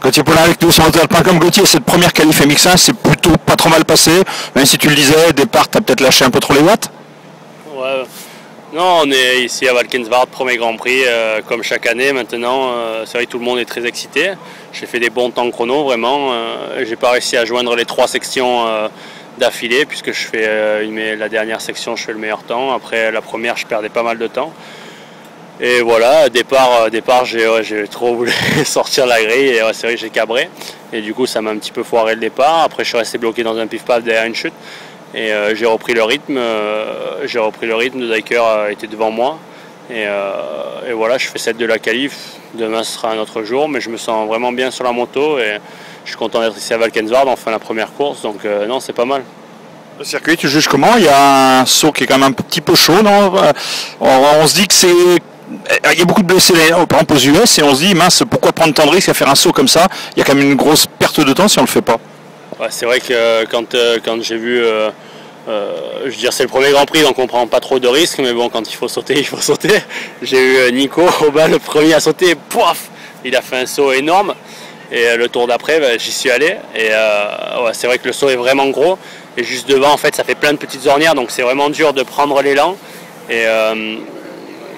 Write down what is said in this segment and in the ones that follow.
Gauthier Paulin avec nous sur Motoral.com. Gauthier, cette première qualif MX1, c'est plutôt pas trop mal passé, même si tu le disais, départ, tu as peut-être lâché un peu trop les watts. Ouais. Non, on est ici à Valkenswaard, premier Grand Prix, comme chaque année maintenant. C'est vrai que tout le monde est très excité. J'ai fait des bons temps chrono, vraiment. J'ai pas réussi à joindre les 3 sections d'affilée, puisque je fais la dernière section, je fais le meilleur temps. Après la première, je perdais pas mal de temps. Et voilà, départ j'ai trop voulu sortir la grille et c'est vrai que j'ai cabré. Et du coup, ça m'a un petit peu foiré le départ. Après, je suis resté bloqué dans un pif-paf derrière une chute. Et j'ai repris le rythme. De Diker était devant moi. Et voilà, je fais 7 de la qualif. Demain, ce sera un autre jour. Mais je me sens vraiment bien sur la moto. Et je suis content d'être ici à Valkenswaard, enfin la première course. Donc non, c'est pas mal. Le circuit, tu juges comment? Il y a un saut qui est quand même un petit peu chaud, non? On se dit que c'est... Il y a beaucoup de blessés par exemple aux US et on se dit mince, pourquoi prendre tant de risques à faire un saut comme ça? Il y a quand même une grosse perte de temps si on le fait pas. Ouais, c'est vrai que quand j'ai vu, je veux dire c'est le premier Grand Prix donc on prend pas trop de risques, mais bon quand il faut sauter, il faut sauter. J'ai eu Nico au bas, le premier à sauter, pouf, il a fait un saut énorme et le tour d'après j'y suis allé et ouais, c'est vrai que le saut est vraiment gros et juste devant en fait ça fait plein de petites ornières donc c'est vraiment dur de prendre l'élan et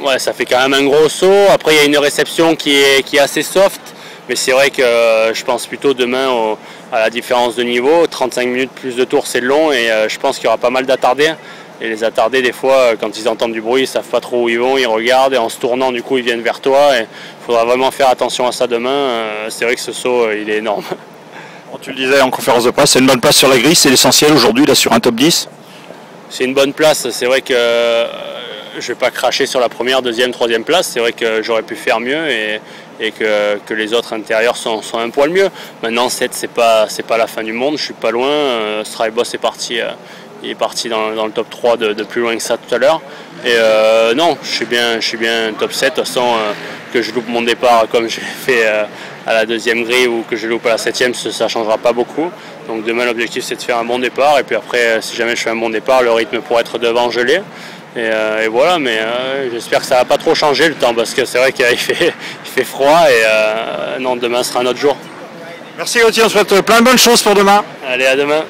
ouais, ça fait quand même un gros saut. Après, il y a une réception qui est assez soft. Mais c'est vrai que je pense plutôt demain à la différence de niveau. 35 minutes plus de tours, c'est long. Et je pense qu'il y aura pas mal d'attardés. Et les attardés, des fois, quand ils entendent du bruit, ils ne savent pas trop où ils vont. Ils regardent et en se tournant, du coup, ils viennent vers toi. Il faudra vraiment faire attention à ça demain. C'est vrai que ce saut, il est énorme. Bon, tu le disais en conférence de presse, c'est une bonne place sur la grille. C'est l'essentiel aujourd'hui, là, sur un top 10. C'est une bonne place. C'est vrai que... je ne vais pas cracher sur la première, deuxième, troisième place. C'est vrai que j'aurais pu faire mieux et que les autres intérieurs sont un poil mieux. Maintenant, 7, c'est pas la fin du monde. Je suis pas loin. Strayboss est parti, il est parti dans le top 3 de plus loin que ça tout à l'heure. Et non, je suis bien top 7. De toute façon, que je loupe mon départ comme j'ai fait à la deuxième grille ou que je loupe à la septième, ça ne changera pas beaucoup. Donc demain, l'objectif, c'est de faire un bon départ. Et puis après, si jamais je fais un bon départ, le rythme pour être devant gelé. Et voilà, mais j'espère que ça va pas trop changer le temps parce que c'est vrai qu'il fait froid et non, demain sera un autre jour. Merci Gauthier, on souhaite plein de bonnes choses pour demain. Allez, à demain.